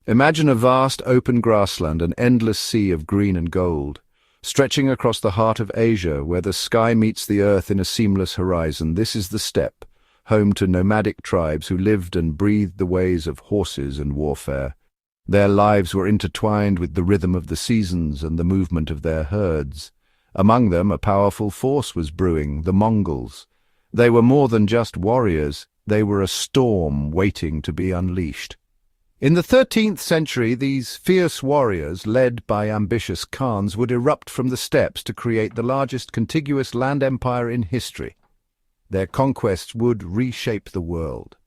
Imagine a vast open grassland, an endless sea of green and gold, stretching across the heart of Asia where the sky meets the earth in a seamless horizon. This is the steppe, home to nomadic tribes who lived and breathed the ways of horses and warfare. Their lives were intertwined with the rhythm of the seasons and the movement of their herds. Among them, a powerful force was brewing, the Mongols. They were more than just warriors, they were a storm waiting to be unleashed. In the 13th century, these fierce warriors, led by ambitious Khans, would erupt from the steppes to create the largest contiguous land empire in history. Their conquests would reshape the world.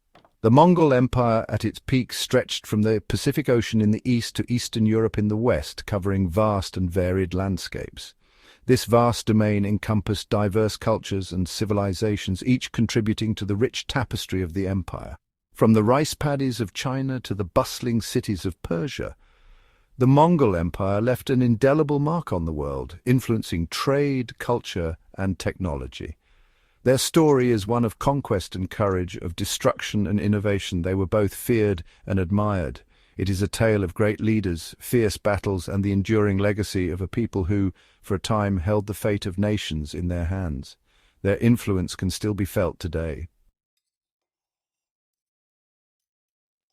The Mongol Empire at its peak stretched from the Pacific Ocean in the east to Eastern Europe in the west, covering vast and varied landscapes. This vast domain encompassed diverse cultures and civilizations, each contributing to the rich tapestry of the empire. From the rice paddies of China to the bustling cities of Persia, the Mongol Empire left an indelible mark on the world, influencing trade, culture, and technology. Their story is one of conquest and courage, of destruction and innovation. They were both feared and admired. It is a tale of great leaders, fierce battles, and the enduring legacy of a people who, for a time, held the fate of nations in their hands. Their influence can still be felt today.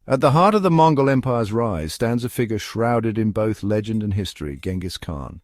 At the heart of the Mongol Empire's rise stands a figure shrouded in both legend and history, Genghis Khan.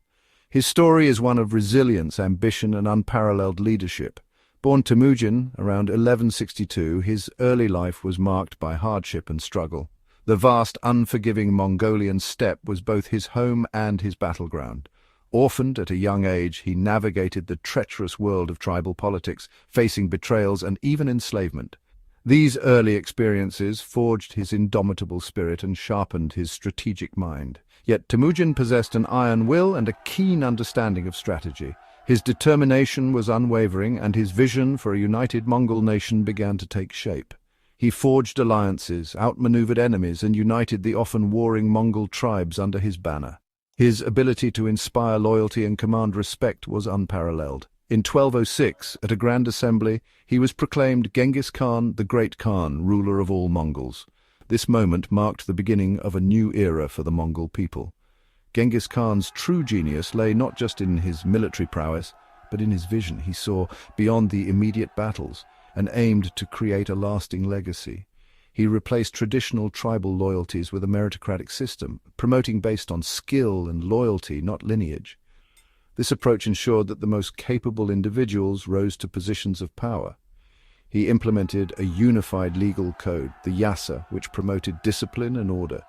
His story is one of resilience, ambition, and unparalleled leadership. Born Temujin around 1162, his early life was marked by hardship and struggle. The vast, unforgiving Mongolian steppe was both his home and his battleground. Orphaned at a young age, he navigated the treacherous world of tribal politics, facing betrayals and even enslavement. These early experiences forged his indomitable spirit and sharpened his strategic mind. Yet Temujin possessed an iron will and a keen understanding of strategy. His determination was unwavering, and his vision for a united Mongol nation began to take shape. He forged alliances, outmaneuvered enemies, and united the often warring Mongol tribes under his banner. His ability to inspire loyalty and command respect was unparalleled. In 1206, at a grand assembly, he was proclaimed Genghis Khan, the Great Khan, ruler of all Mongols. This moment marked the beginning of a new era for the Mongol people. Genghis Khan's true genius lay not just in his military prowess, but in his vision. He saw beyond the immediate battles and aimed to create a lasting legacy. He replaced traditional tribal loyalties with a meritocratic system, promoting based on skill and loyalty, not lineage. This approach ensured that the most capable individuals rose to positions of power. He implemented a unified legal code, the Yasa, which promoted discipline and order.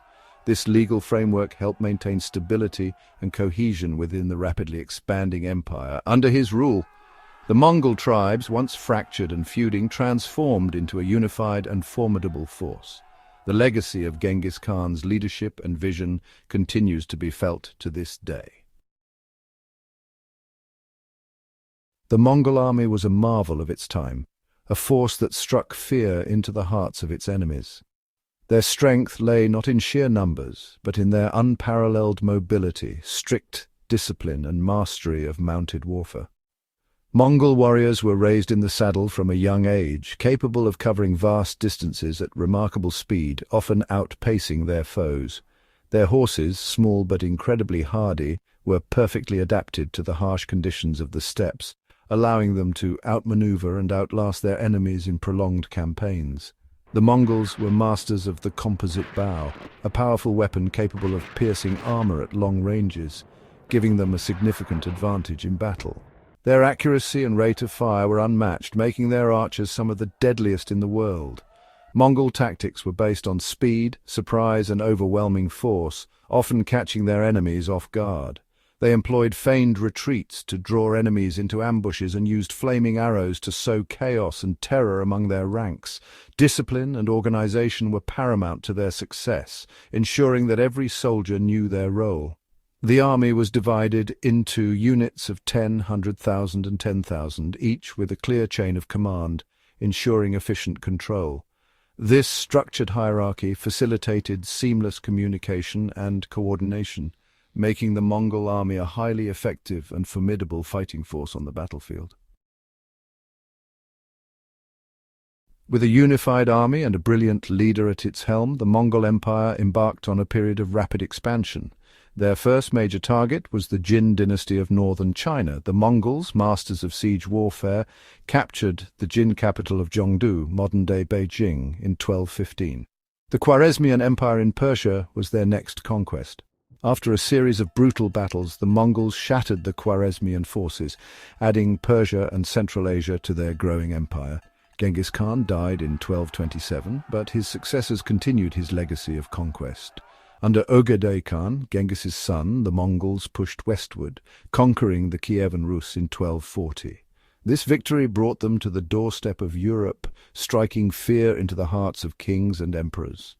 This legal framework helped maintain stability and cohesion within the rapidly expanding empire. Under his rule, the Mongol tribes, once fractured and feuding, transformed into a unified and formidable force. The legacy of Genghis Khan's leadership and vision continues to be felt to this day. The Mongol army was a marvel of its time, a force that struck fear into the hearts of its enemies. Their strength lay not in sheer numbers, but in their unparalleled mobility, strict discipline, and mastery of mounted warfare. Mongol warriors were raised in the saddle from a young age, capable of covering vast distances at remarkable speed, often outpacing their foes. Their horses, small but incredibly hardy, were perfectly adapted to the harsh conditions of the steppes, allowing them to outmaneuver and outlast their enemies in prolonged campaigns. The Mongols were masters of the composite bow, a powerful weapon capable of piercing armor at long ranges, giving them a significant advantage in battle. Their accuracy and rate of fire were unmatched, making their archers some of the deadliest in the world. Mongol tactics were based on speed, surprise, and overwhelming force, often catching their enemies off guard. They employed feigned retreats to draw enemies into ambushes and used flaming arrows to sow chaos and terror among their ranks. Discipline and organization were paramount to their success, ensuring that every soldier knew their role. The army was divided into units of 10, 100,000 and 10,000, each with a clear chain of command, ensuring efficient control. This structured hierarchy facilitated seamless communication and coordination, making the Mongol army a highly effective and formidable fighting force on the battlefield. With a unified army and a brilliant leader at its helm, the Mongol Empire embarked on a period of rapid expansion. Their first major target was the Jin dynasty of northern China. The Mongols, masters of siege warfare, captured the Jin capital of Zhongdu, modern-day Beijing, in 1215. The Khwarezmian Empire in Persia was their next conquest. After a series of brutal battles, the Mongols shattered the Khwarezmian forces, adding Persia and Central Asia to their growing empire. Genghis Khan died in 1227, but his successors continued his legacy of conquest. Under Ögedei Khan, Genghis's son, the Mongols pushed westward, conquering the Kievan Rus in 1240. This victory brought them to the doorstep of Europe, striking fear into the hearts of kings and emperors.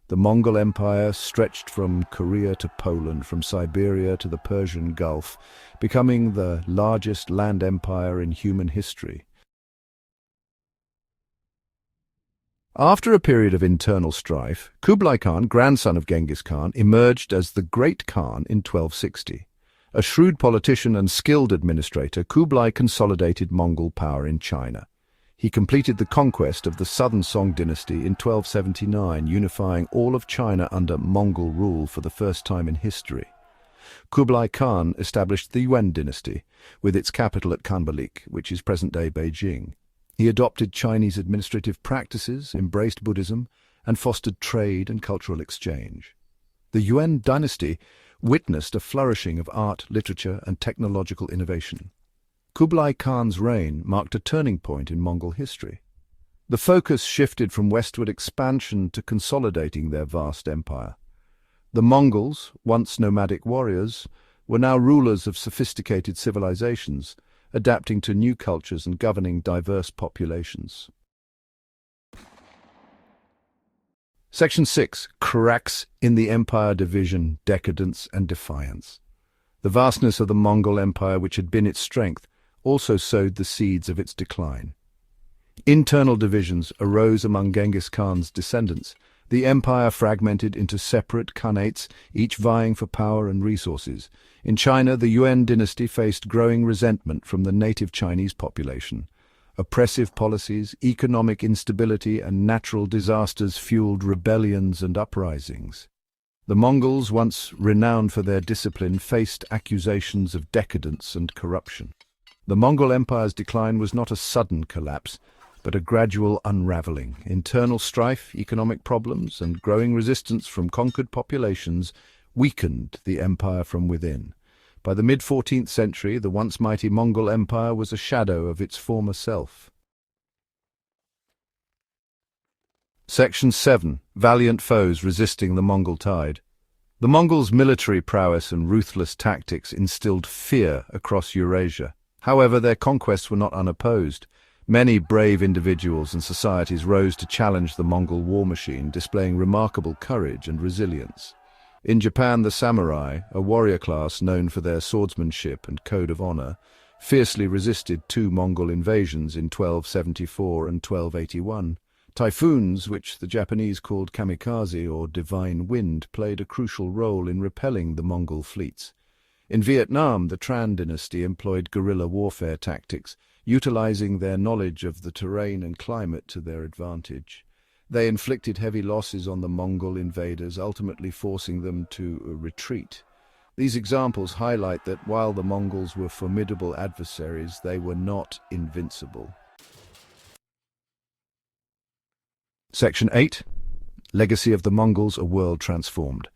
The Mongol Empire stretched from Korea to Poland, from Siberia to the Persian Gulf, becoming the largest land empire in human history. After a period of internal strife, Kublai Khan, grandson of Genghis Khan, emerged as the Great Khan in 1260. A shrewd politician and skilled administrator, Kublai consolidated Mongol power in China. He completed the conquest of the southern Song dynasty in 1279, unifying all of China under Mongol rule for the first time in history. Kublai Khan established the Yuan dynasty, with its capital at Khanbalik, which is present-day Beijing. He adopted Chinese administrative practices, embraced Buddhism, and fostered trade and cultural exchange. The Yuan dynasty witnessed a flourishing of art, literature, and technological innovation. Kublai Khan's reign marked a turning point in Mongol history. The focus shifted from westward expansion to consolidating their vast empire. The Mongols, once nomadic warriors, were now rulers of sophisticated civilizations, adapting to new cultures and governing diverse populations. Section 6. Cracks in the Empire Division, Decadence and Defiance. The vastness of the Mongol Empire, which had been its strength, also sowed the seeds of its decline. Internal divisions arose among Genghis Khan's descendants. The empire fragmented into separate khanates, each vying for power and resources. In China, the Yuan dynasty faced growing resentment from the native Chinese population. Oppressive policies, economic instability, and natural disasters fueled rebellions and uprisings. The Mongols, once renowned for their discipline, faced accusations of decadence and corruption. The Mongol Empire's decline was not a sudden collapse, but a gradual unraveling. Internal strife, economic problems, and growing resistance from conquered populations weakened the empire from within. By the mid-14th century, the once mighty Mongol Empire was a shadow of its former self. Section 7. Valiant foes resisting the Mongol tide. The Mongols' military prowess and ruthless tactics instilled fear across Eurasia. However, their conquests were not unopposed. Many brave individuals and societies rose to challenge the Mongol war machine, displaying remarkable courage and resilience. In Japan, the samurai, a warrior class known for their swordsmanship and code of honor, fiercely resisted two Mongol invasions in 1274 and 1281. Typhoons, which the Japanese called kamikaze or divine wind, played a crucial role in repelling the Mongol fleets. In Vietnam, the Tran dynasty employed guerrilla warfare tactics, utilizing their knowledge of the terrain and climate to their advantage. They inflicted heavy losses on the Mongol invaders, ultimately forcing them to retreat. These examples highlight that while the Mongols were formidable adversaries, they were not invincible. Section 8. Legacy of the Mongols, a world transformed.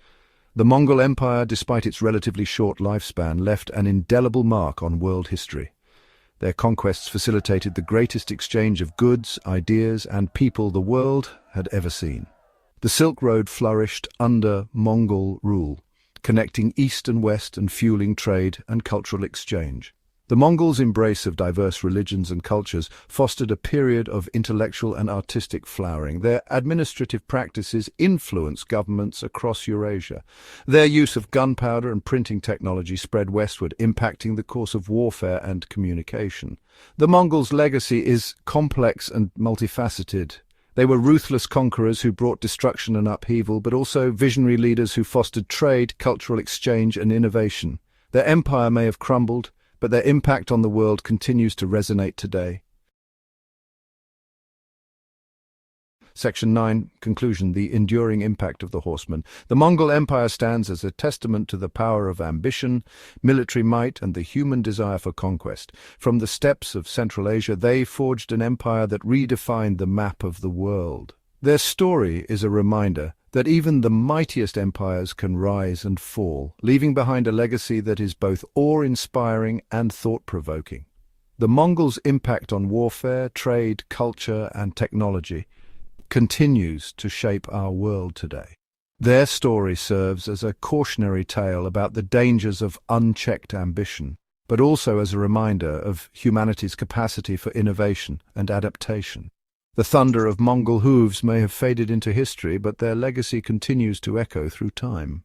The Mongol Empire, despite its relatively short lifespan, left an indelible mark on world history. Their conquests facilitated the greatest exchange of goods, ideas, and people the world had ever seen. The Silk Road flourished under Mongol rule, connecting east and west and fueling trade and cultural exchange. The Mongols' embrace of diverse religions and cultures fostered a period of intellectual and artistic flowering. Their administrative practices influenced governments across Eurasia. Their use of gunpowder and printing technology spread westward, impacting the course of warfare and communication. The Mongols' legacy is complex and multifaceted. They were ruthless conquerors who brought destruction and upheaval, but also visionary leaders who fostered trade, cultural exchange, and innovation. Their empire may have crumbled, but their impact on the world continues to resonate today. Section 9, conclusion, the enduring impact of the Horsemen. The Mongol Empire stands as a testament to the power of ambition, military might, and the human desire for conquest. From the steppes of Central Asia, they forged an empire that redefined the map of the world. Their story is a reminder that even the mightiest empires can rise and fall, leaving behind a legacy that is both awe-inspiring and thought-provoking. The Mongols' impact on warfare, trade, culture, and technology continues to shape our world today. Their story serves as a cautionary tale about the dangers of unchecked ambition, but also as a reminder of humanity's capacity for innovation and adaptation. The thunder of Mongol hooves may have faded into history, but their legacy continues to echo through time.